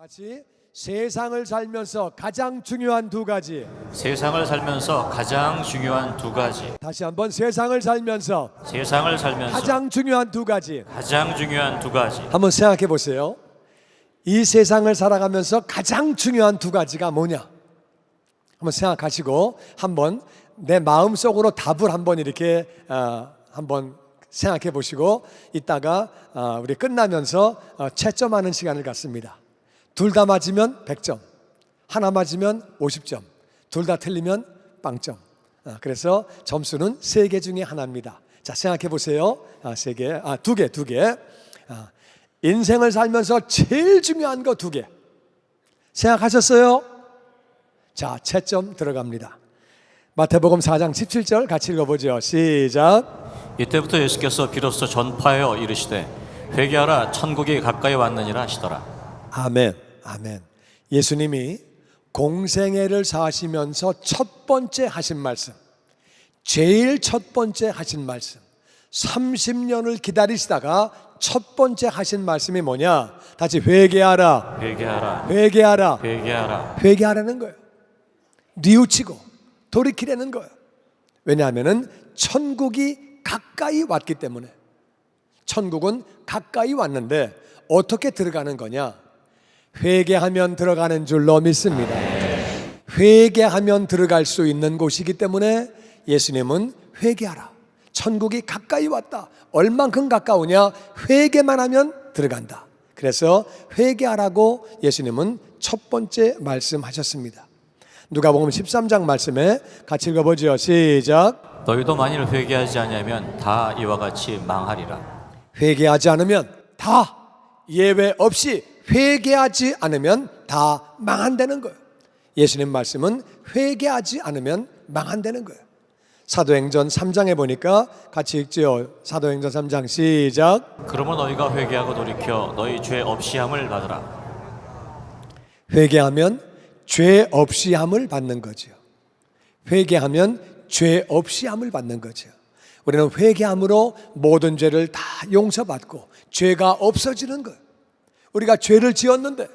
같이 세상을 살면서 가장 중요한 두 가지. 세상을 살면서 가장 중요한 두 가지. 다시 한번 세상을 살면서 가장 중요한 두 가지. 중요한 두 가지. 한번 생각해 보세요. 이 세상을 살아가면서 가장 중요한 두 가지가 뭐냐? 한번 생각하시고 한번 내 마음속으로 답을 한번 이렇게 한번 생각해 보시고 이따가 우리 끝나면서 채점하는 시간을 갖습니다. 둘 다 맞으면 100점, 하나 맞으면 50점, 둘 다 틀리면 빵점. 그래서 점수는 3개 중에 하나입니다. 자, 생각해 보세요. 두 개. 인생을 살면서 제일 중요한 거 2개. 생각하셨어요? 자, 채점 들어갑니다. 마태복음 4장 17절 같이 읽어보죠. 시작. 이때부터 예수께서 비로소 전파하여 이르시되 회개하라 천국이 가까이 왔느니라 하시더라. 아멘. 아멘. 예수님이 공생애를 사시면서 첫 번째 하신 말씀, 제일 첫 번째 하신 말씀, 30년을 기다리시다가 첫 번째 하신 말씀이 뭐냐? 다시 회개하라. 회개하라는 거예요. 뉘우치고 돌이키라는 거예요. 왜냐하면 천국이 가까이 왔기 때문에. 천국은 가까이 왔는데 어떻게 들어가는 거냐? 회개하면 들어가는 줄로 믿습니다. 회개하면 들어갈 수 있는 곳이기 때문에 예수님은 회개하라. 천국이 가까이 왔다. 얼만큼 가까우냐? 회개만 하면 들어간다. 그래서 회개하라고 예수님은 첫 번째 말씀하셨습니다. 누가복음 13장 말씀에 같이 읽어보죠. 시작. 너희도 만일 회개하지 아니하면 다 이와 같이 망하리라. 회개하지 않으면 다 예외 없이 회개하지 않으면 다 망한다는 거예요. 예수님 말씀은 회개하지 않으면 망한다는 거예요. 사도행전 3장에 보니까 같이 읽지요. 사도행전 3장 시작. 그러므로 너희가 회개하고 돌이켜 너희 죄 없이함을 받으라. 회개하면 죄 없이함을 받는 거죠. 회개하면 죄 없이함을 받는 거죠. 우리는 회개함으로 모든 죄를 다 용서받고 죄가 없어지는 거예요. 우리가 죄를 지었는데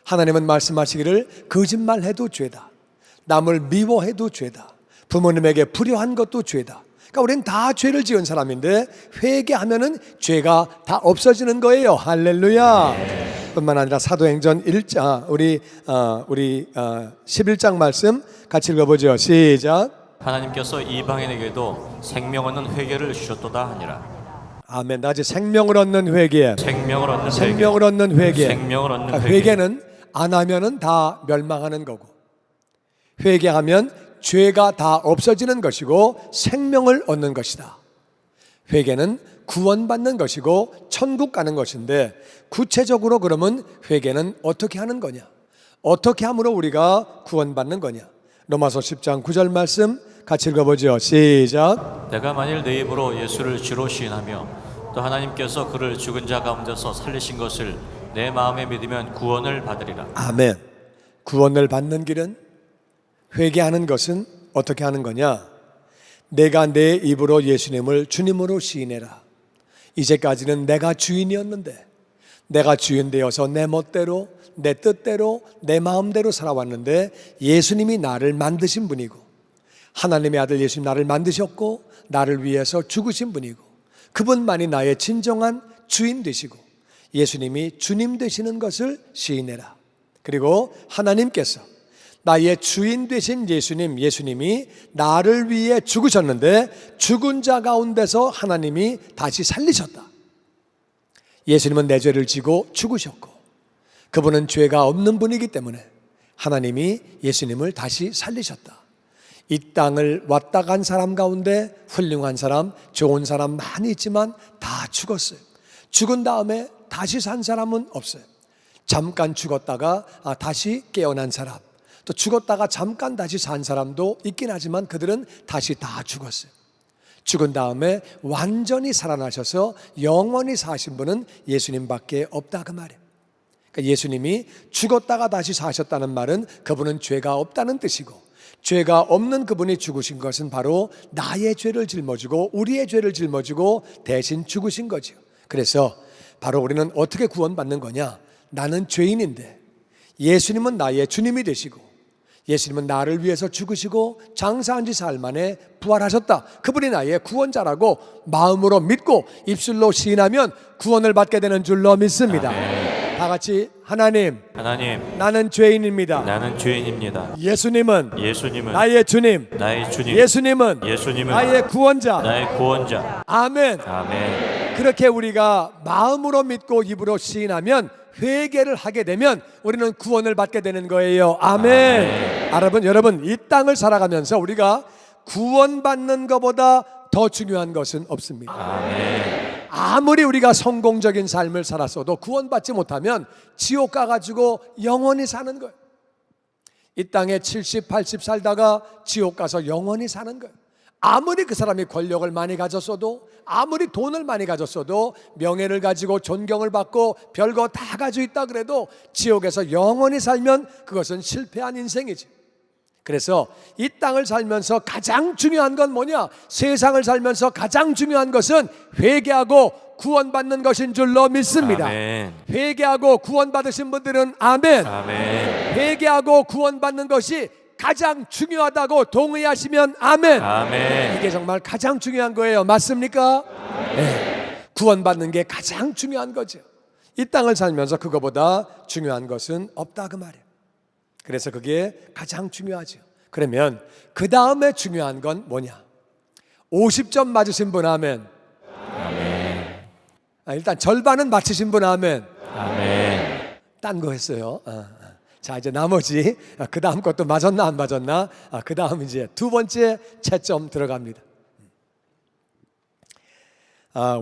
하나님은 말씀하시기를 거짓말해도 죄다, 남을 미워해도 죄다, 부모님에게 불효한 것도 죄다. 그러니까 우리는 다 죄를 지은 사람인데 회개하면은 죄가 다 없어지는 거예요. 할렐루야. 뿐만 아니라 사도행전 1장 우리 11장 말씀 같이 읽어보죠. 시작. 하나님께서 이방인에게도 생명 얻는 회개를 주셨도다 하니라. 아멘. 나지 생명을 얻는 회개. 생명을 얻는 회개. 회개는 안 하면은 다 멸망하는 거고, 회개하면 죄가 다 없어지는 것이고 생명을 얻는 것이다. 회개는 구원받는 것이고 천국 가는 것인데, 구체적으로 그러면 회개는 어떻게 하는 거냐? 어떻게 함으로 우리가 구원받는 거냐? 로마서 10장 9절 말씀 같이 읽어보죠. 시작. 내가 만일 내 입으로 예수를 주로 시인하며 또 하나님께서 그를 죽은 자 가운데서 살리신 것을 내 마음에 믿으면 구원을 받으리라. 아멘. 구원을 받는 길은, 회개하는 것은 어떻게 하는 거냐? 내가 내 입으로 예수님을 주님으로 시인해라. 이제까지는 내가 주인이었는데, 내가 주인 되어서 내 멋대로, 내 뜻대로, 내 마음대로 살아왔는데 예수님이 나를 만드신 분이고, 하나님의 아들 예수님 나를 만드셨고 나를 위해서 죽으신 분이고, 그분만이 나의 진정한 주인 되시고 예수님이 주님 되시는 것을 시인해라. 그리고 하나님께서 나의 주인 되신 예수님이 나를 위해 죽으셨는데 죽은 자 가운데서 하나님이 다시 살리셨다. 예수님은 내 죄를 지고 죽으셨고 그분은 죄가 없는 분이기 때문에 하나님이 예수님을 다시 살리셨다. 이 땅을 왔다 간 사람 가운데 훌륭한 사람, 좋은 사람 많이 있지만 다 죽었어요. 죽은 다음에 다시 산 사람은 없어요. 잠깐 죽었다가 다시 깨어난 사람, 또 죽었다가 잠깐 다시 산 사람도 있긴 하지만 그들은 다시 다 죽었어요. 죽은 다음에 완전히 살아나셔서 영원히 사신 분은 예수님밖에 없다, 그 말이에요. 그러니까 예수님이 죽었다가 다시 사셨다는 말은 그분은 죄가 없다는 뜻이고, 죄가 없는 그분이 죽으신 것은 바로 나의 죄를 짊어지고 우리의 죄를 짊어지고 대신 죽으신 거죠. 그래서 바로 우리는 어떻게 구원받는 거냐? 나는 죄인인데 예수님은 나의 주님이 되시고 예수님은 나를 위해서 죽으시고 장사한 지 사흘 만에 부활하셨다. 그분이 나의 구원자라고 마음으로 믿고 입술로 시인하면 구원을 받게 되는 줄로 믿습니다. 다 같이 하나님, 나는 죄인입니다. 나는 죄인입니다. 예수님은 예수님은 나의 주님, 나의 주님, 예수님은 예수님은 나의 구원자. 나의 구원자. 아멘. 아멘. 그렇게 우리가 마음으로 믿고 입으로 시인하면, 회개를 하게 되면 우리는 구원을 받게 되는 거예요. 아멘. 여러분, 이 땅을 살아가면서 우리가 구원받는 것보다 더 중요한 것은 없습니다. 아멘. 아무리 우리가 성공적인 삶을 살았어도 구원받지 못하면 지옥 가가지고 영원히 사는 거예요. 이 땅에 70, 80 살다가 지옥 가서 영원히 사는 거예요. 아무리 그 사람이 권력을 많이 가졌어도, 아무리 돈을 많이 가졌어도, 명예를 가지고 존경을 받고 별거 다 가지고 있다 그래도 지옥에서 영원히 살면 그것은 실패한 인생이지. 그래서 이 땅을 살면서 가장 중요한 건 뭐냐? 세상을 살면서 가장 중요한 것은 회개하고 구원받는 것인 줄로 믿습니다. 아멘. 회개하고 구원받으신 분들은 아멘. 아멘. 회개하고 구원받는 것이 가장 중요하다고 동의하시면 아멘. 아멘. 이게 정말 가장 중요한 거예요. 맞습니까? 네. 구원받는 게 가장 중요한 거죠. 이 땅을 살면서 그거보다 중요한 것은 없다 그 말이에요. 그래서 그게 가장 중요하죠. 그러면 그 다음에 중요한 건 뭐냐? 50점 맞으신 분 아멘. 아멘. 일단 절반은 맞히신 분 아멘. 아멘. 딴 거 했어요. 자, 이제 나머지 그 다음 것도 맞았나 안 맞았나? 그 다음 이제 두 번째 채점 들어갑니다.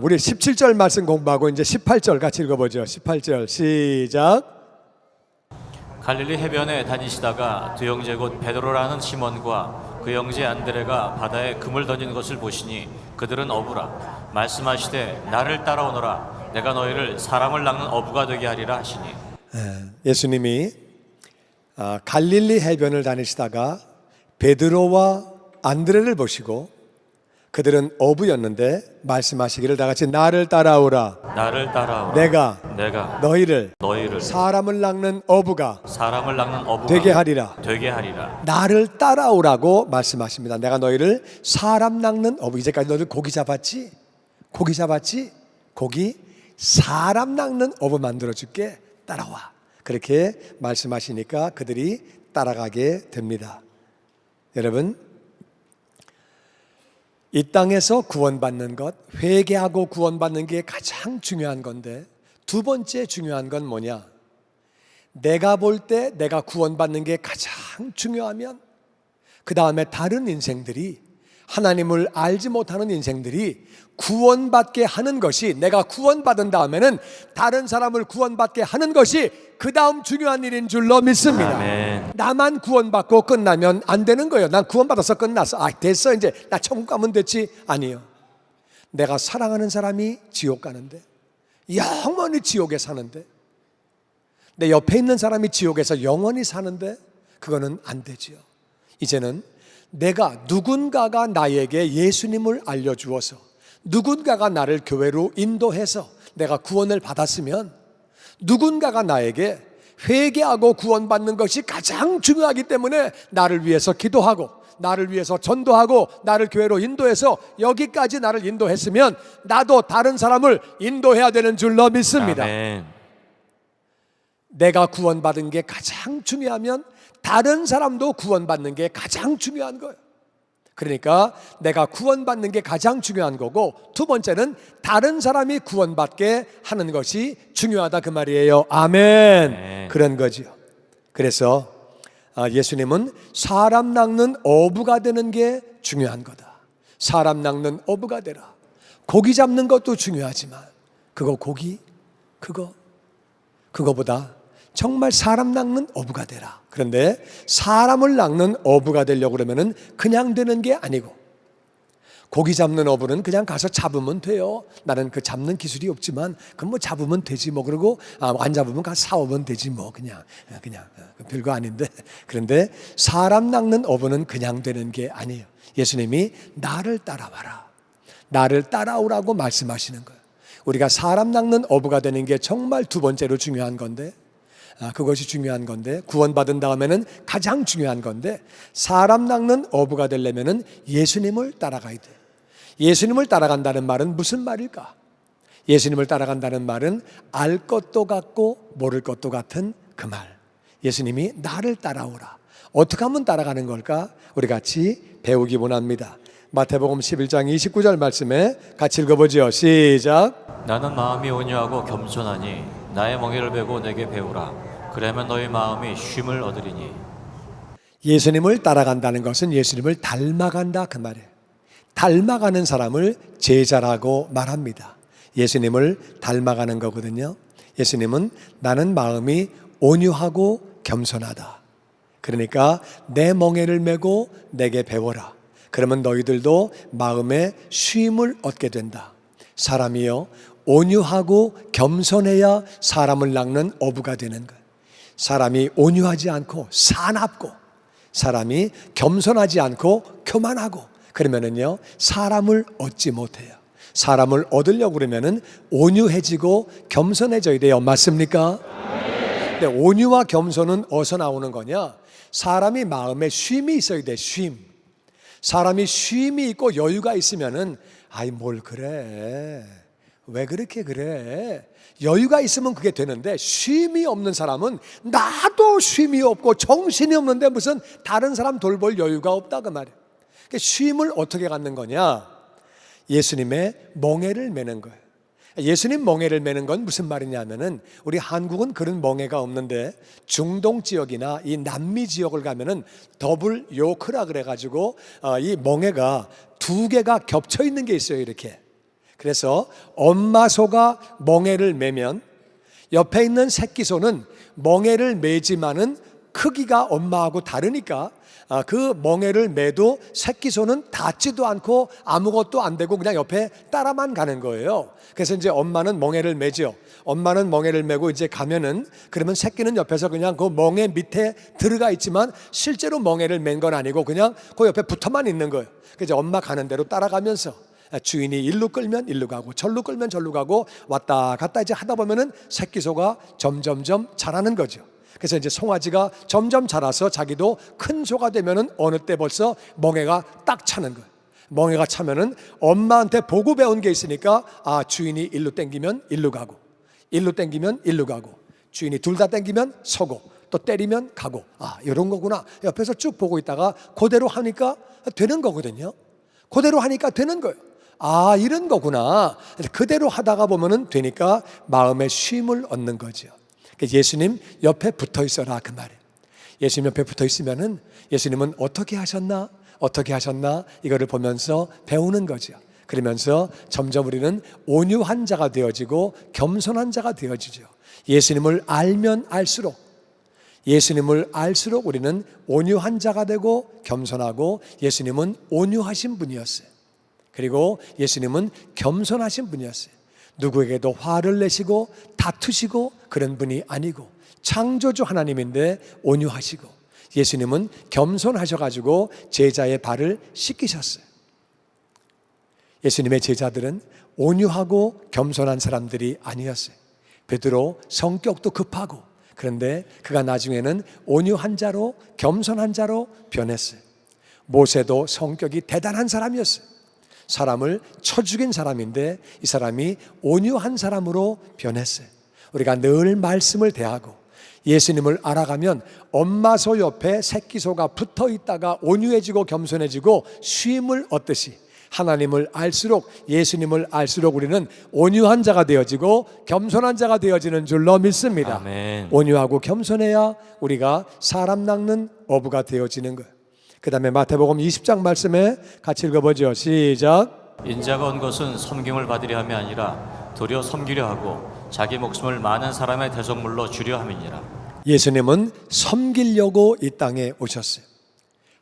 우리 17절 말씀 공부하고 이제 18절 같이 읽어보죠. 18절 시작. 갈릴리 해변에 다니시다가 두 형제 곧 베드로라는 시몬과 그 형제 안드레가 바다에 금을 던지는 것을 보시니 그들은 어부라. 말씀하시되 나를 따라오너라. 내가 너희를 사람을 낚는 어부가 되게 하리라 하시니. 예수님이 갈릴리 해변을 다니시다가 베드로와 안드레를 보시고, 그들은 어부였는데 말씀하시기를 다 같이 나를 따라오라. 나를 따라오라. 내가 너희를 사람을 낚는 어부가 되게 하리라. 나를 따라오라고 말씀하십니다. 내가 너희를 사람 낚는 어부. 이제까지 너희들 고기 잡았지? 고기 사람 낚는 어부 만들어줄게. 따라와. 그렇게 말씀하시니까 그들이 따라가게 됩니다. 여러분, 이 땅에서 구원받는 것, 회개하고 구원받는 게 가장 중요한 건데, 두 번째 중요한 건 뭐냐? 내가 볼 때 내가 구원받는 게 가장 중요하면 그 다음에 다른 인생들이, 하나님을 알지 못하는 인생들이 구원받게 하는 것이, 내가 구원받은 다음에는 다른 사람을 구원받게 하는 것이 그 다음 중요한 일인 줄로 믿습니다. 아멘. 나만 구원받고 끝나면 안 되는 거예요. 난 구원받아서 끝났어. 됐어, 이제 나 천국 가면 됐지. 아니요. 내가 사랑하는 사람이 지옥 가는데, 영원히 지옥에 사는데, 내 옆에 있는 사람이 지옥에서 영원히 사는데, 그거는 안 되지요. 이제는 내가, 누군가가 나에게 예수님을 알려주어서, 누군가가 나를 교회로 인도해서 내가 구원을 받았으면, 누군가가 나에게 회개하고 구원받는 것이 가장 중요하기 때문에 나를 위해서 기도하고, 나를 위해서 전도하고, 나를 교회로 인도해서 여기까지 나를 인도했으면 나도 다른 사람을 인도해야 되는 줄로 믿습니다. 아멘. 내가 구원받은 게 가장 중요하면 다른 사람도 구원받는 게 가장 중요한 거예요. 그러니까 내가 구원받는 게 가장 중요한 거고, 두 번째는 다른 사람이 구원받게 하는 것이 중요하다 그 말이에요. 아멘. 네. 그런 거죠. 그래서 예수님은 사람 낚는 어부가 되는 게 중요한 거다. 사람 낚는 어부가 되라. 고기 잡는 것도 중요하지만 그거보다 정말 사람 낚는 어부가 되라. 그런데 사람을 낚는 어부가 되려고 그러면은 그냥 되는 게 아니고, 고기 잡는 어부는 그냥 가서 잡으면 돼요. 나는 그 잡는 기술이 없지만 그럼 뭐 잡으면 되지 뭐. 그러고 안 잡으면 가서 사오면 되지 뭐. 그냥 별거 아닌데. 그런데 사람 낚는 어부는 그냥 되는 게 아니에요. 예수님이 나를 따라와라, 나를 따라오라고 말씀하시는 거예요. 우리가 사람 낚는 어부가 되는 게 정말 두 번째로 중요한 건데, 그것이 중요한 건데, 구원받은 다음에는 가장 중요한 건데, 사람 낚는 어부가 되려면은 예수님을 따라가야 돼. 예수님을 따라간다는 말은 무슨 말일까? 예수님을 따라간다는 말은 알 것도 같고 모를 것도 같은 그 말. 예수님이 나를 따라오라. 어떻게 하면 따라가는 걸까? 우리 같이 배우기 원합니다. 마태복음 11장 29절 말씀에 같이 읽어보죠. 시작. 나는 마음이 온유하고 겸손하니 나의 멍에를 베고 내게 배우라. 그러면 너희 마음이 쉼을 얻으리니. 예수님을 따라간다는 것은 예수님을 닮아간다 그 말이에요. 닮아가는 사람을 제자라고 말합니다. 예수님을 닮아가는 거거든요. 예수님은 나는 마음이 온유하고 겸손하다. 그러니까 내 멍에를 메고 내게 배워라. 그러면 너희들도 마음에 쉼을 얻게 된다. 사람이요, 온유하고 겸손해야 사람을 낚는 어부가 되는 거예요. 사람이 온유하지 않고 사납고, 사람이 겸손하지 않고 교만하고, 그러면은요 사람을 얻지 못해요. 사람을 얻으려고 그러면은 온유해지고 겸손해져야 돼요. 맞습니까? 근데 온유와 겸손은 어디서 나오는 거냐? 사람이 마음에 쉼이 있어야 돼. 쉼. 사람이 쉼이 있고 여유가 있으면은 아이 뭘 그래? 왜 그렇게 그래? 여유가 있으면 그게 되는데, 쉼이 없는 사람은 나도 쉼이 없고 정신이 없는데 무슨 다른 사람 돌볼 여유가 없다 그 말이에요. 그러니까 쉼을 어떻게 갖는 거냐? 예수님의 멍에를 메는 거예요. 예수님 멍에를 메는 건 무슨 말이냐면은, 우리 한국은 그런 멍에가 없는데 중동 지역이나 이 남미 지역을 가면은 더블 요크라 그래가지고 이 멍에가 두 개가 겹쳐 있는 게 있어요. 이렇게. 그래서 엄마 소가 멍에를 메면 옆에 있는 새끼 소는 멍에를 메지만은 크기가 엄마하고 다르니까 그 멍에를 매도 새끼 소는 닿지도 않고 아무것도 안 되고 그냥 옆에 따라만 가는 거예요. 그래서 이제 엄마는 멍에를 매죠. 엄마는 멍에를 메고 이제 가면은, 그러면 새끼는 옆에서 그냥 그 멍에 밑에 들어가 있지만 실제로 멍에를 맨 건 아니고 그냥 그 옆에 붙어만 있는 거예요. 그래서 엄마 가는 대로 따라가면서 주인이 일로 끌면 일로 가고 절로 끌면 절로 가고 왔다 갔다 이제 하다 보면은 새끼 소가 점점점 자라는 거죠. 그래서 이제 송아지가 점점 자라서 자기도 큰 소가 되면은 어느 때 벌써 멍에가 딱 차는 거예요. 멍에가 차면은 엄마한테 보고 배운 게 있으니까 주인이 일로 땡기면 일로 가고, 일로 땡기면 일로 가고, 주인이 둘 다 땡기면 서고, 또 때리면 가고, 이런 거구나. 옆에서 쭉 보고 있다가 그대로 하니까 되는 거거든요. 그대로 하니까 되는 거예요. 이런 거구나. 그대로 하다가 보면은 되니까 마음에 쉼을 얻는 거죠. 예수님 옆에 붙어 있어라 그 말이에요. 예수님 옆에 붙어 있으면은 예수님은 어떻게 하셨나? 어떻게 하셨나? 이거를 보면서 배우는 거죠. 그러면서 점점 우리는 온유한 자가 되어지고 겸손한 자가 되어지죠. 예수님을 알면 알수록, 예수님을 알수록 우리는 온유한 자가 되고 겸손하고, 예수님은 온유하신 분이었어요. 그리고 예수님은 겸손하신 분이었어요. 누구에게도 화를 내시고 다투시고 그런 분이 아니고, 창조주 하나님인데 온유하시고, 예수님은 겸손하셔가지고 제자의 발을 씻기셨어요. 예수님의 제자들은 온유하고 겸손한 사람들이 아니었어요. 베드로 성격도 급하고, 그런데 그가 나중에는 온유한 자로 겸손한 자로 변했어요. 모세도 성격이 대단한 사람이었어요. 사람을 쳐 죽인 사람인데 이 사람이 온유한 사람으로 변했어요. 우리가 늘 말씀을 대하고 예수님을 알아가면 엄마 소 옆에 새끼 소가 붙어 있다가 온유해지고 겸손해지고 쉼을 얻듯이, 하나님을 알수록, 예수님을 알수록 우리는 온유한 자가 되어지고 겸손한 자가 되어지는 줄로 믿습니다. 아멘. 온유하고 겸손해야 우리가 사람 낚는 어부가 되어지는 거예요. 그 다음에 마태복음 20장 말씀에 같이 읽어보죠. 시작. 인자가 온 것은 섬김을 받으려 함이 아니라 도리어 섬기려 하고 자기 목숨을 많은 사람의 대속물로 주려 함이니라. 예수님은 섬기려고 이 땅에 오셨어요.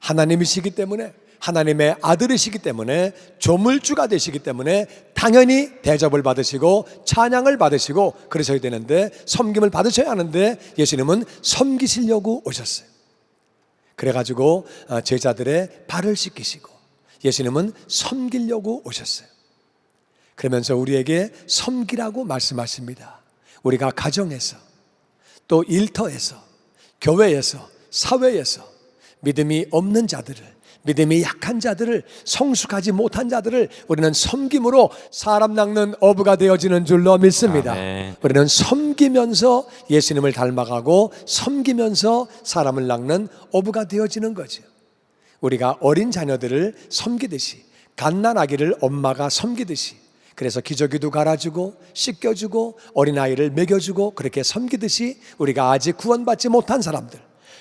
하나님이시기 때문에, 하나님의 아들이시기 때문에, 조물주가 되시기 때문에 당연히 대접을 받으시고 찬양을 받으시고 그러셔야 되는데, 섬김을 받으셔야 하는데 예수님은 섬기시려고 오셨어요. 그래가지고 제자들의 발을 씻기시고 예수님은 섬기려고 오셨어요. 그러면서 우리에게 섬기라고 말씀하십니다. 우리가 가정에서, 또 일터에서, 교회에서, 사회에서 믿음이 없는 자들을, 믿음이 약한 자들을, 성숙하지 못한 자들을 우리는 섬김으로 사람 낚는 어부가 되어지는 줄로 믿습니다. 아멘. 우리는 섬기면서 예수님을 닮아가고 섬기면서 사람을 낚는 어부가 되어지는 거죠. 우리가 어린 자녀들을 섬기듯이, 갓난아기를 엄마가 섬기듯이, 그래서 기저귀도 갈아주고 씻겨주고 어린아이를 먹여주고 그렇게 섬기듯이 우리가 아직 구원받지 못한 사람들,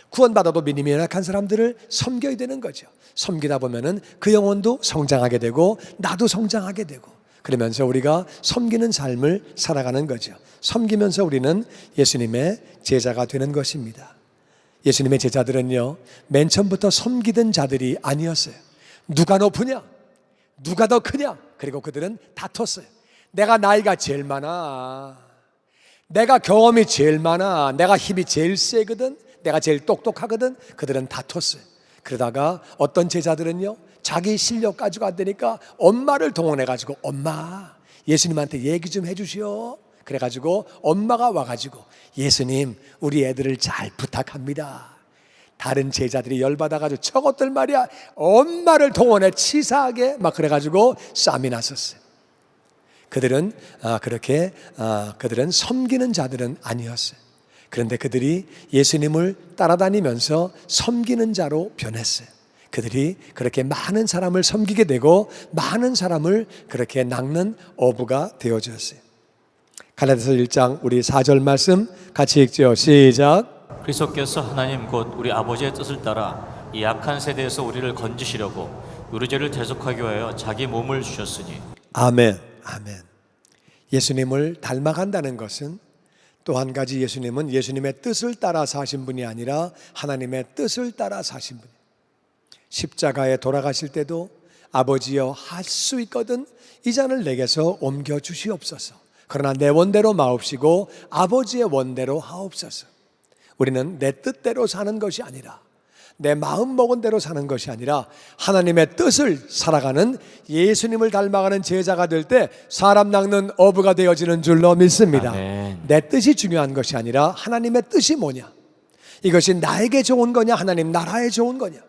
구원받아도 믿음이 연약한 사람들을 섬겨야 되는 거죠. 섬기다 보면은 그 영혼도 성장하게 되고 나도 성장하게 되고, 그러면서 우리가 섬기는 삶을 살아가는 거죠. 섬기면서 우리는 예수님의 제자가 되는 것입니다. 예수님의 제자들은요, 맨 처음부터 섬기던 자들이 아니었어요. 누가 높으냐? 누가 더 크냐? 그리고 그들은 다퉜어요. 내가 나이가 제일 많아, 내가 경험이 제일 많아, 내가 힘이 제일 세거든, 내가 제일 똑똑하거든. 그들은 다퉜어요. 그러다가 어떤 제자들은요, 자기 실력 가지고 안 되니까 엄마를 동원해가지고, 엄마 예수님한테 얘기 좀 해주시오. 그래가지고 엄마가 와가지고, 예수님 우리 애들을 잘 부탁합니다. 다른 제자들이 열받아가지고 저것들 말이야 엄마를 동원해 치사하게 막 그래가지고 싸움이 났었어요. 그들은 그들은 섬기는 자들은 아니었어요. 그런데 그들이 예수님을 따라다니면서 섬기는 자로 변했어요. 그들이 그렇게 많은 사람을 섬기게 되고 많은 사람을 그렇게 낚는 어부가 되어졌어요. 갈라디아서 1장 우리 4절 말씀 같이 읽죠. 시작. 그리스도께서 하나님 곧 우리 아버지의 뜻을 따라 이 약한 세대에서 우리를 건지시려고 우리 죄를 대속하기 위하여 자기 몸을 주셨으니. 아멘. 아멘. 예수님을 닮아간다는 것은 또 한 가지, 예수님은 예수님의 뜻을 따라 사신 분이 아니라 하나님의 뜻을 따라 사신 분이에요. 십자가에 돌아가실 때도 아버지여 할 수 있거든 이 잔을 내게서 옮겨 주시옵소서. 그러나 내 원대로 마옵시고 아버지의 원대로 하옵소서. 우리는 내 뜻대로 사는 것이 아니라, 내 마음 먹은 대로 사는 것이 아니라 하나님의 뜻을 살아가는 예수님을 닮아가는 제자가 될 때 사람 낚는 어부가 되어지는 줄로 믿습니다. 아멘. 내 뜻이 중요한 것이 아니라 하나님의 뜻이 뭐냐, 이것이 나에게 좋은 거냐 하나님 나라에 좋은 거냐,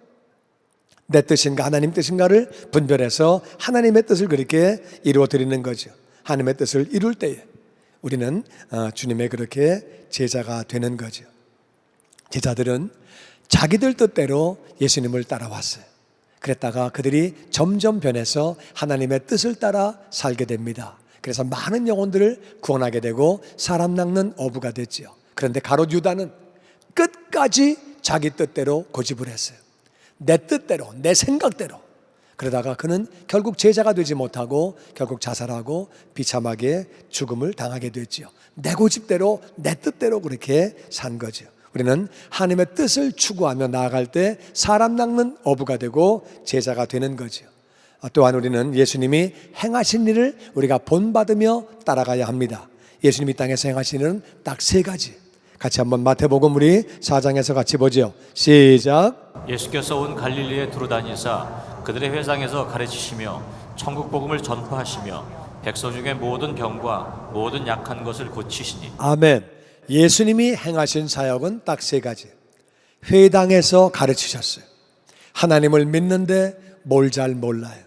내 뜻인가 하나님 뜻인가를 분별해서 하나님의 뜻을 그렇게 이루어 드리는 거죠. 하나님의 뜻을 이룰 때에 우리는 주님의 그렇게 제자가 되는 거죠. 제자들은 자기들 뜻대로 예수님을 따라왔어요. 그랬다가 그들이 점점 변해서 하나님의 뜻을 따라 살게 됩니다. 그래서 많은 영혼들을 구원하게 되고 사람 낚는 어부가 됐죠. 그런데 가롯 유다는 끝까지 자기 뜻대로 고집을 했어요. 내 뜻대로, 내 생각대로. 그러다가 그는 결국 제자가 되지 못하고 결국 자살하고 비참하게 죽음을 당하게 됐죠. 내 고집대로, 내 뜻대로 그렇게 산 거죠. 우리는 하나님의 뜻을 추구하며 나아갈 때 사람 낚는 어부가 되고 제자가 되는 거죠. 또한 우리는 예수님이 행하신 일을 우리가 본받으며 따라가야 합니다. 예수님이 땅에서 행하신 일은 딱 세 가지. 같이 한번 마태복음 우리 4장에서 같이 보죠. 시작. 예수께서 온 갈릴리에 두루 다니사 그들의 회당에서 가르치시며 천국 복음을 전파하시며 백성 중에 모든 병과 모든 약한 것을 고치시니. 아멘. 예수님이 행하신 사역은 딱 세 가지. 회당에서 가르치셨어요. 하나님을 믿는데 뭘 잘 몰라요.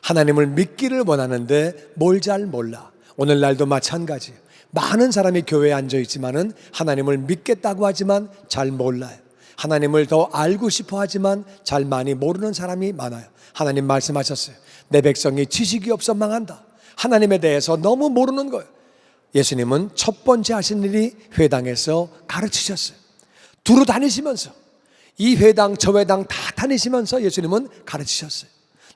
하나님을 믿기를 원하는데 뭘 잘 몰라. 오늘날도 마찬가지예요. 많은 사람이 교회에 앉아 있지만은 하나님을 믿겠다고 하지만 잘 몰라요. 하나님을 더 알고 싶어 하지만 잘 많이 모르는 사람이 많아요. 하나님 말씀하셨어요. 내 백성이 지식이 없어 망한다. 하나님에 대해서 너무 모르는 거예요. 예수님은 첫 번째 하신 일이 회당에서 가르치셨어요. 두루 다니시면서 이 회당 저 회당 다 다니시면서 예수님은 가르치셨어요.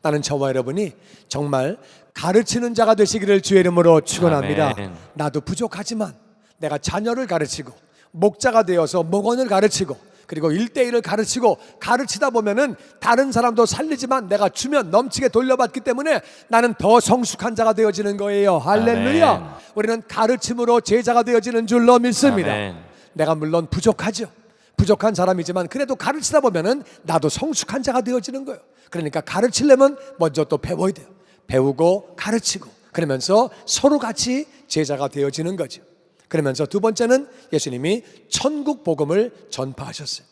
나는 저와 여러분이 정말 가르치는 자가 되시기를 주의 이름으로 축원합니다. 아멘. 나도 부족하지만 내가 자녀를 가르치고 목자가 되어서 목원을 가르치고 그리고 1:1을 가르치고 가르치다 보면은 다른 사람도 살리지만 내가 주면 넘치게 돌려받기 때문에 나는 더 성숙한 자가 되어지는 거예요. 할렐루야. 아멘. 우리는 가르침으로 제자가 되어지는 줄로 믿습니다. 아멘. 내가 물론 부족하죠. 부족한 사람이지만 그래도 가르치다 보면은 나도 성숙한 자가 되어지는 거예요. 그러니까 가르치려면 먼저 또 배워야 돼요. 배우고 가르치고 그러면서 서로 같이 제자가 되어지는 거죠. 그러면서 두 번째는 예수님이 천국 복음을 전파하셨어요.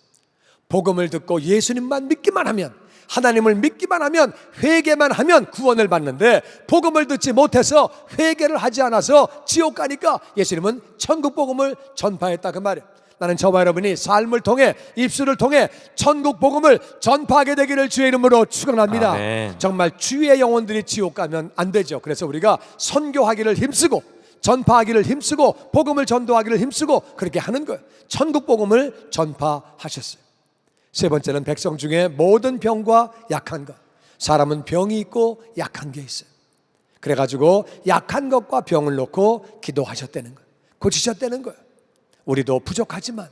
복음을 듣고 예수님만 믿기만 하면, 하나님을 믿기만 하면, 회개만 하면 구원을 받는데, 복음을 듣지 못해서 회개를 하지 않아서 지옥 가니까 예수님은 천국 복음을 전파했다 그 말이에요. 나는 저와 여러분이 삶을 통해, 입술을 통해 천국 복음을 전파하게 되기를 주의 이름으로 축원합니다. 아멘. 정말 주의 영혼들이 지옥 가면 안 되죠. 그래서 우리가 선교하기를 힘쓰고, 전파하기를 힘쓰고, 복음을 전도하기를 힘쓰고 그렇게 하는 거예요. 천국 복음을 전파하셨어요. 세 번째는 백성 중에 모든 병과 약한 것. 사람은 병이 있고 약한 게 있어요. 그래가지고 약한 것과 병을 놓고 기도하셨다는 거예요. 고치셨다는 거예요. 우리도 부족하지만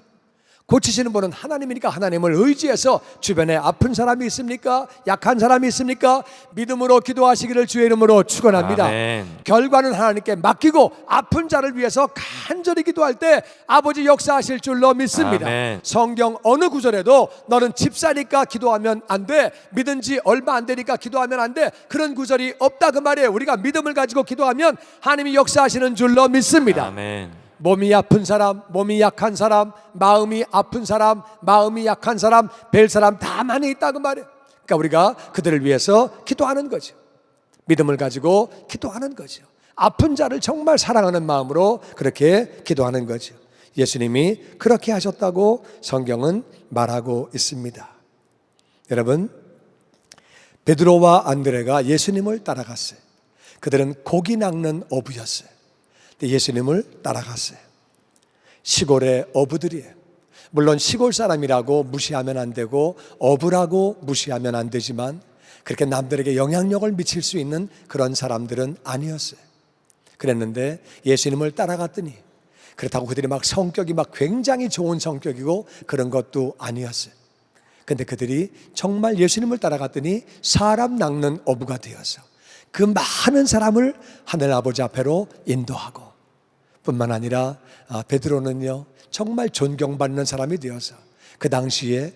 고치시는 분은 하나님이니까 하나님을 의지해서, 주변에 아픈 사람이 있습니까? 약한 사람이 있습니까? 믿음으로 기도하시기를 주의 이름으로 축원합니다. 아멘. 결과는 하나님께 맡기고 아픈 자를 위해서 간절히 기도할 때 아버지 역사하실 줄로 믿습니다. 아멘. 성경 어느 구절에도 너는 집사니까 기도하면 안 돼, 믿은 지 얼마 안 되니까 기도하면 안 돼, 그런 구절이 없다 그 말이에요. 우리가 믿음을 가지고 기도하면 하나님이 역사하시는 줄로 믿습니다. 아멘. 몸이 아픈 사람, 몸이 약한 사람, 마음이 아픈 사람, 마음이 약한 사람, 뵐 사람 다 많이 있다 그 말이에요. 그러니까 우리가 그들을 위해서 기도하는 거죠. 믿음을 가지고 기도하는 거죠. 아픈 자를 정말 사랑하는 마음으로 그렇게 기도하는 거죠. 예수님이 그렇게 하셨다고 성경은 말하고 있습니다. 여러분, 베드로와 안드레가 예수님을 따라갔어요. 그들은 고기 낚는 어부였어요. 예수님을 따라갔어요. 시골의 어부들이에요. 물론 시골 사람이라고 무시하면 안 되고 어부라고 무시하면 안 되지만 그렇게 남들에게 영향력을 미칠 수 있는 그런 사람들은 아니었어요. 그랬는데 예수님을 따라갔더니, 그렇다고 그들이 막 성격이 막 굉장히 좋은 성격이고 그런 것도 아니었어요. 근데 그들이 정말 예수님을 따라갔더니 사람 낚는 어부가 되어서 그 많은 사람을 하늘 아버지 앞에로 인도하고, 뿐만 아니라 베드로는요 정말 존경받는 사람이 되어서 그 당시에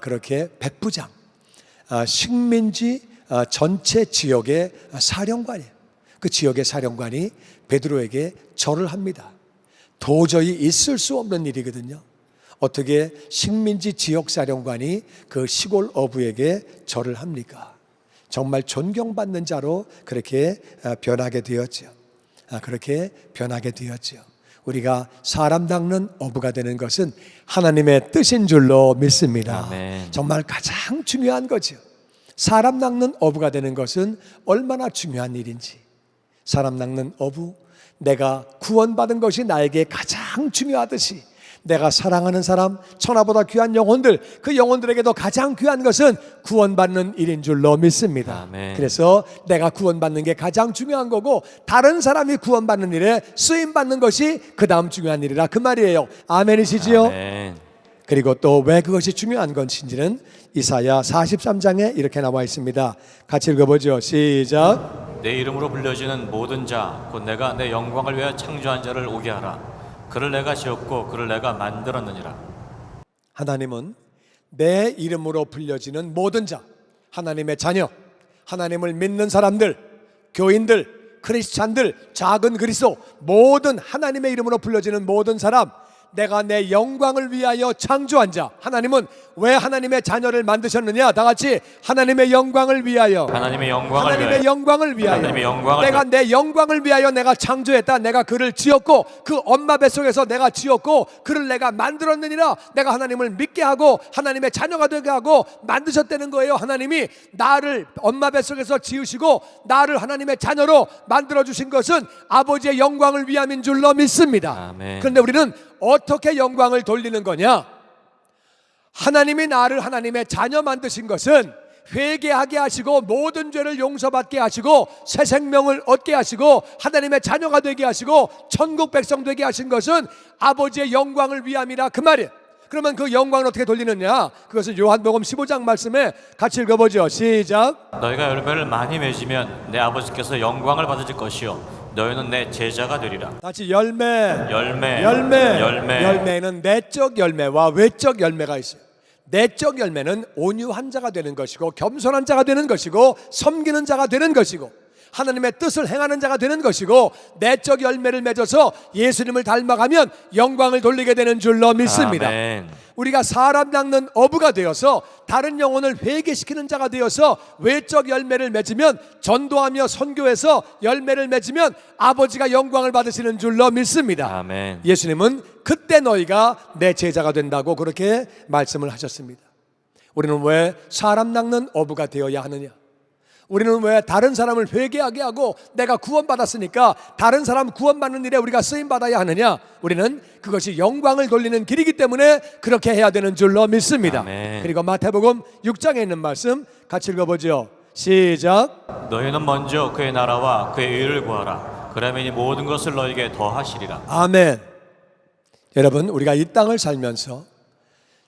그렇게 백부장, 식민지 전체 지역의 사령관이에요. 그 지역의 사령관이 베드로에게 절을 합니다. 도저히 있을 수 없는 일이거든요. 어떻게 식민지 지역 사령관이 그 시골 어부에게 절을 합니까? 정말 존경받는 자로 그렇게 변하게 되었죠. 그렇게 변하게 되었죠. 우리가 사람 닦는 어부가 되는 것은 하나님의 뜻인 줄로 믿습니다. 아멘. 정말 가장 중요한 거죠. 사람 낚는 어부가 되는 것은 얼마나 중요한 일인지. 사람 낚는 어부, 내가 구원받은 것이 나에게 가장 중요하듯이 내가 사랑하는 사람, 천하보다 귀한 영혼들, 그 영혼들에게도 가장 귀한 것은 구원받는 일인 줄로 믿습니다. 아멘. 그래서 내가 구원받는 게 가장 중요한 거고, 다른 사람이 구원받는 일에 쓰임받는 것이 그 다음 중요한 일이라 그 말이에요. 아멘이시지요? 아멘. 그리고 또 왜 그것이 중요한 건지는 이사야 43장에 이렇게 나와 있습니다. 같이 읽어보죠. 시작. 내 이름으로 불려지는 모든 자, 곧 내가 내 영광을 위하여 창조한 자를 오게 하라. 그를 내가 지었고 그를 내가 만들었느니라. 하나님은 내 이름으로 불려지는 모든 자, 하나님의 자녀, 하나님을 믿는 사람들, 교인들, 크리스찬들, 작은 그리스도, 모든 하나님의 이름으로 불려지는 모든 사람, 내가 내 영광을 위하여 창조한 자. 하나님은 왜 하나님의 자녀를 만드셨느냐? 다 같이 하나님의 영광을 위하여. 하나님의 영광을 하나님의 위하여. 영광을 위하여. 하나님의 영광을 내가 위하여. 내 영광을 위하여 내가 창조했다. 내가 그를 지었고 그 엄마 뱃속에서 내가 지었고 그를 내가 만들었느니라. 내가 하나님을 믿게 하고 하나님의 자녀가 되게 하고 만드셨다는 거예요. 하나님이 나를 엄마 뱃속에서 지으시고 나를 하나님의 자녀로 만들어 주신 것은 아버지의 영광을 위함인 줄로 믿습니다. 아멘. 그런데 우리는 어떻게 영광을 돌리는 거냐? 하나님이 나를 하나님의 자녀 만드신 것은 회개하게 하시고 모든 죄를 용서받게 하시고 새 생명을 얻게 하시고 하나님의 자녀가 되게 하시고 천국 백성 되게 하신 것은 아버지의 영광을 위함이라 그 말이에요. 그러면 그 영광을 어떻게 돌리느냐? 그것은 요한복음 15장 말씀에 같이 읽어보죠. 시작. 너희가 열매를 많이 맺으면 내 아버지께서 영광을 받으실 것이요 너희는 내 제자가 되리라. 같이 열매. 열매. 열매는 내적 열매와 외적 열매가 있어요. 내적 열매는 온유한 자가 되는 것이고 겸손한 자가 되는 것이고 섬기는 자가 되는 것이고, 하나님의 뜻을 행하는 자가 되는 것이고, 내적 열매를 맺어서 예수님을 닮아가면 영광을 돌리게 되는 줄로 믿습니다. 아멘. 우리가 사람 낚는 어부가 되어서 다른 영혼을 회개시키는 자가 되어서 외적 열매를 맺으면, 전도하며 선교해서 열매를 맺으면 아버지가 영광을 받으시는 줄로 믿습니다. 아멘. 예수님은 그때 너희가 내 제자가 된다고 그렇게 말씀을 하셨습니다. 우리는 왜 사람 낚는 어부가 되어야 하느냐? 우리는 왜 다른 사람을 회개하게 하고 내가 구원받았으니까 다른 사람 구원받는 일에 우리가 쓰임받아야 하느냐? 우리는 그것이 영광을 돌리는 길이기 때문에 그렇게 해야 되는 줄로 믿습니다. 아멘. 그리고 마태복음 6장에 있는 말씀 같이 읽어보죠. 시작. 너희는 먼저 그의 나라와 그의 의를 구하라. 그러면 이 모든 것을 너희에게 더하시리라. 아멘. 여러분, 우리가 이 땅을 살면서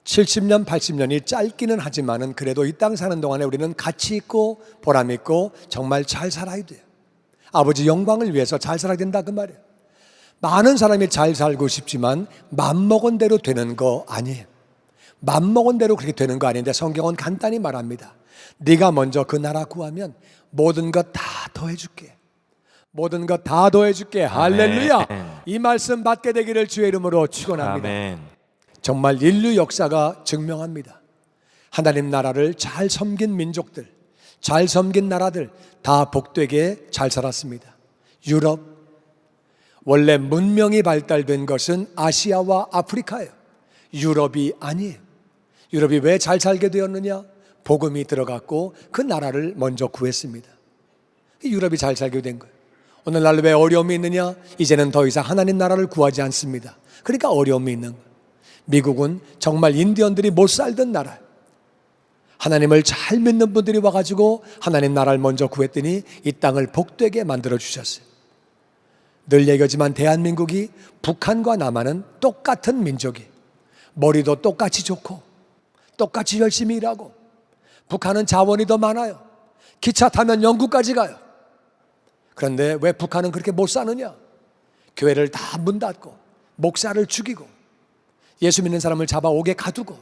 70년, 80년이 짧기는 하지만은 그래도 이 땅 사는 동안에 우리는 가치 있고 보람 있고 정말 잘 살아야 돼요. 아버지 영광을 위해서 잘 살아야 된다 그 말이에요. 많은 사람이 잘 살고 싶지만 맘먹은 대로 되는 거 아니에요. 맘먹은 대로 그렇게 되는 거 아닌데 성경은 간단히 말합니다. 네가 먼저 그 나라 구하면 모든 것 다 더해줄게. 모든 것 다 더해줄게. 할렐루야. 이 말씀 받게 되기를 주의 이름으로 축원합니다. 아멘. 정말 인류 역사가 증명합니다. 하나님 나라를 잘 섬긴 민족들, 잘 섬긴 나라들 다 복되게 잘 살았습니다. 유럽, 원래 문명이 발달된 것은 아시아와 아프리카예요. 유럽이 아니에요. 유럽이 왜 잘 살게 되었느냐? 복음이 들어갔고 그 나라를 먼저 구했습니다. 유럽이 잘 살게 된 거예요. 오늘날 왜 어려움이 있느냐? 이제는 더 이상 하나님 나라를 구하지 않습니다. 그러니까 어려움이 있는 거예요. 미국은 정말 인디언들이 못 살던 나라, 하나님을 잘 믿는 분들이 와가지고 하나님 나라를 먼저 구했더니 이 땅을 복되게 만들어 주셨어요. 늘 얘기하지만 대한민국이 북한과 남한은 똑같은 민족이, 머리도 똑같이 좋고 똑같이 열심히 일하고, 북한은 자원이 더 많아요. 기차 타면 영국까지 가요. 그런데 왜 북한은 그렇게 못 사느냐? 교회를 다 문 닫고 목사를 죽이고 예수 믿는 사람을 잡아 옥에 가두고,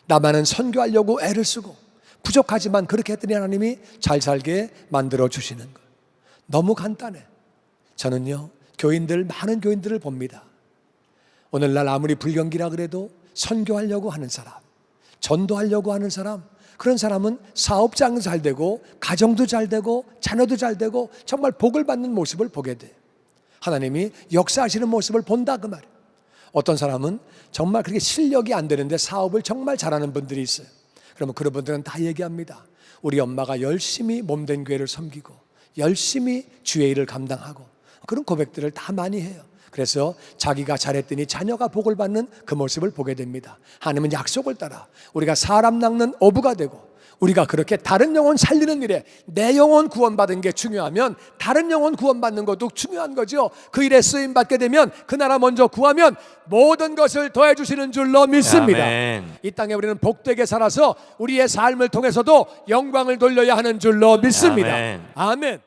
남한은 선교하려고 애를 쓰고 부족하지만 그렇게 했더니 하나님이 잘 살게 만들어 주시는 것. 너무 간단해. 저는요, 교인들, 많은 교인들을 봅니다. 오늘날 아무리 불경기라 그래도 선교하려고 하는 사람, 전도하려고 하는 사람, 그런 사람은 사업장 잘 되고 가정도 잘 되고 자녀도 잘 되고 정말 복을 받는 모습을 보게 돼. 하나님이 역사하시는 모습을 본다 그 말이에요. 어떤 사람은 정말 그렇게 실력이 안 되는데 사업을 정말 잘하는 분들이 있어요. 그러면 그런 분들은 다 얘기합니다. 우리 엄마가 열심히 몸된 교회를 섬기고 열심히 주의 일을 감당하고, 그런 고백들을 다 많이 해요. 그래서 자기가 잘했더니 자녀가 복을 받는 그 모습을 보게 됩니다. 하나님은 약속을 따라 우리가 사람 낚는 어부가 되고, 우리가 그렇게 다른 영혼 살리는 일에 내 영혼 구원받은 게 중요하면 다른 영혼 구원받는 것도 중요한 거죠. 그 일에 쓰임 받게 되면 그 나라 먼저 구하면 모든 것을 더해 주시는 줄로 믿습니다. 아멘. 이 땅에 우리는 복되게 살아서 우리의 삶을 통해서도 영광을 돌려야 하는 줄로 믿습니다. 아멘. 아멘.